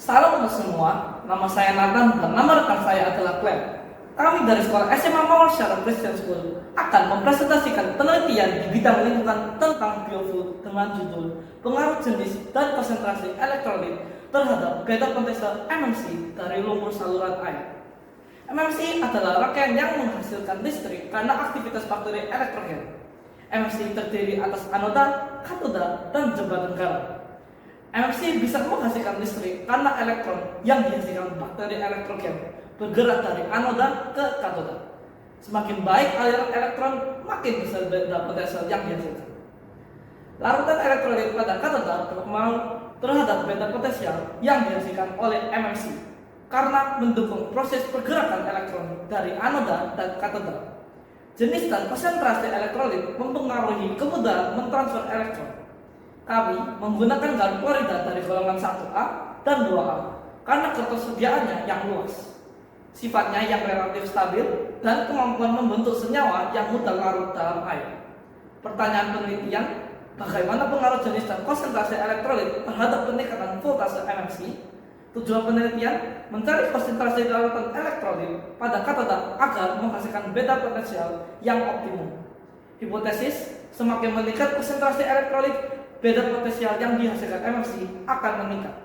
Salam untuk semua, nama saya Nathan dan nama rekan saya adalah Glenn. Kami dari sekolah SMA Mawar Syarif Christian School akan mempresentasikan penelitian di bidang lingkungan tentang biofuel dengan judul pengaruh jenis dan konsentrasi elektrolit terhadap beta potensial MMC dari lumpur saluran air. MMC adalah rangkaian yang menghasilkan listrik karena aktivitas bakteri elektrogen. MMC terdiri atas anoda, katoda, dan jembatan garam. MMC bisa menghasilkan listrik karena elektron yang dihasilkan bakteri elektrogen bergerak dari anoda ke katoda. Semakin baik aliran elektron, makin besar beta potensial yang dihasilkan. Larutan elektrolit pada katoda berpengaruh terhadap beta potensial yang dihasilkan oleh MMC karena mendukung proses pergerakan elektron dari anoda dan katoda. Jenis dan konsentrasi elektrolit mempengaruhi kemudahan mentransfer elektron. Kami menggunakan garam klorida dari golongan 1A dan 2A karena ketersediaannya yang luas, sifatnya yang relatif stabil, dan kemampuan membentuk senyawa yang mudah larut dalam air. Pertanyaan penelitian, bagaimana pengaruh jenis dan konsentrasi elektrolit terhadap peningkatan voltase MMC? Tujuan penelitian, mencari konsentrasi larutan elektrolit pada katoda agar menghasilkan beta potensial yang optimum. Hipotesis, semakin meningkat konsentrasi elektrolit, beta potensial yang dihasilkan MMC akan meningkat.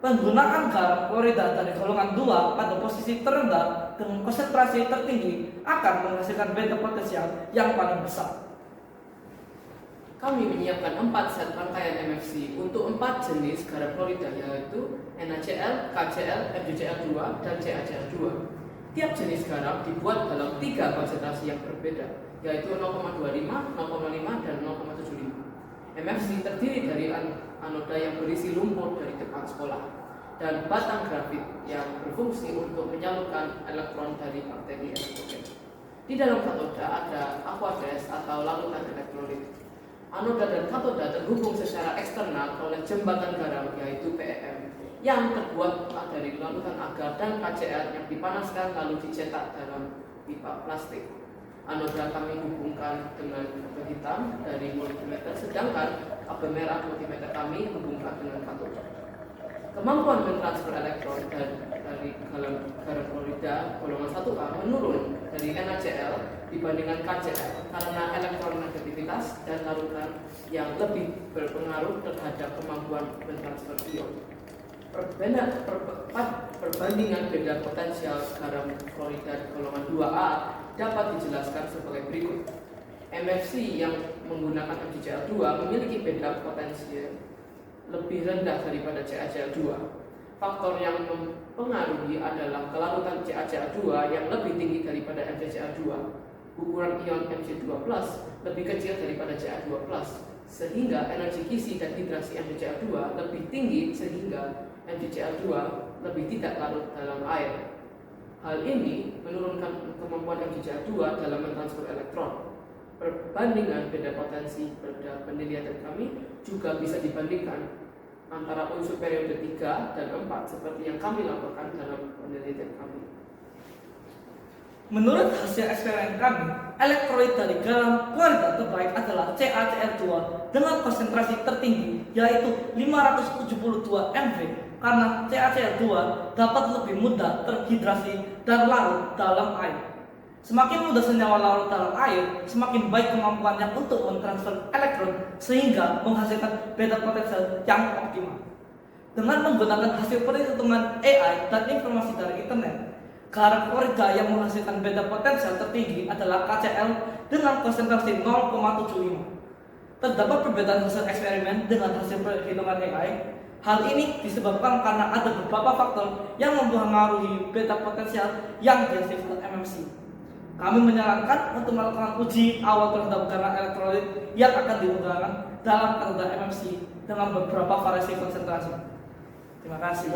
Penggunaan garam klorida dari golongan 2 pada posisi terendah dengan konsentrasi tertinggi akan menghasilkan beta potensial yang paling besar. Kami menyiapkan 4 set rangkaian MFC untuk 4 jenis garam klorida, yaitu NaCl, KCl, FeCl2, dan CaCl2. Tiap jenis garam dibuat dalam 3 konsentrasi yang berbeda, yaitu 0,25, 0,5, dan 0,75. MFC terdiri dari anoda yang berisi lumpur dari depan sekolah dan batang grafit yang berfungsi untuk menyalurkan elektron dari bakteri elektrogen. Di dalam katoda ada aqueous atau larutan elektrolit. Anoda dan katoda terhubung secara eksternal oleh jembatan garam, yaitu PEM, yang terbuat dari larutan agar dan KCl yang dipanaskan lalu dicetak dalam pipa plastik. Anoda kami hubungkan dengan kabel hitam dari multimeter, sedangkan kabel merah multimeter kami hubungkan dengan katoda. Kemampuan mentransfer elektron dari garam klorida golongan 1A menurun dari NaCl dibandingkan KCl karena elektron negativitas dan larutan yang lebih berpengaruh terhadap kemampuan mentransfer ion. Perbandingan beda potensial garam klorida golongan 2A dapat dijelaskan sebagai berikut. MFC yang menggunakan FeCl2 memiliki beda potensial lebih rendah daripada CaCl2. Faktor yang mempengaruhi adalah kelarutan CaCl2 yang lebih tinggi daripada FeCl2. Ukuran ion Mc2+ lebih kecil daripada Ca2+, sehingga energi kisi dan hidrasi FeCl2 lebih tinggi sehingga FeCl2 lebih tidak larut dalam air. Hal ini menurunkan kemampuan FeCl2 dalam mentransfer elektron. Perbandingan beda potensi pada penelitian kami juga bisa dibandingkan antara unsur periode 3 dan 4 seperti yang kami lakukan dalam penelitian kami. Menurut hasil eksperimen kami, elektrolit dari garam klorida terbaik adalah CaCl2 dengan konsentrasi tertinggi, yaitu 572 mV, karena CaCl2 dapat lebih mudah terhidrasi dan larut dalam air. Semakin mudah senyawa larut dalam air, semakin baik kemampuannya untuk mentransfer elektron sehingga menghasilkan beta potensial yang optimal. Dengan menggunakan hasil perhitungan AI dan informasi dari internet, garam klorida yang menghasilkan beta potensial tertinggi adalah KCl dengan konsentrasi 0,75. Terdapat perbedaan hasil eksperimen dengan hasil perhitungan AI. Hal ini disebabkan karena ada beberapa faktor yang mempengaruhi beta potensial yang dihasilkan MMC. Kami menyarankan untuk melakukan uji awal terhadap garam elektrolit yang akan digunakan dalam katoda MMC dengan beberapa variasi konsentrasi. Terima kasih.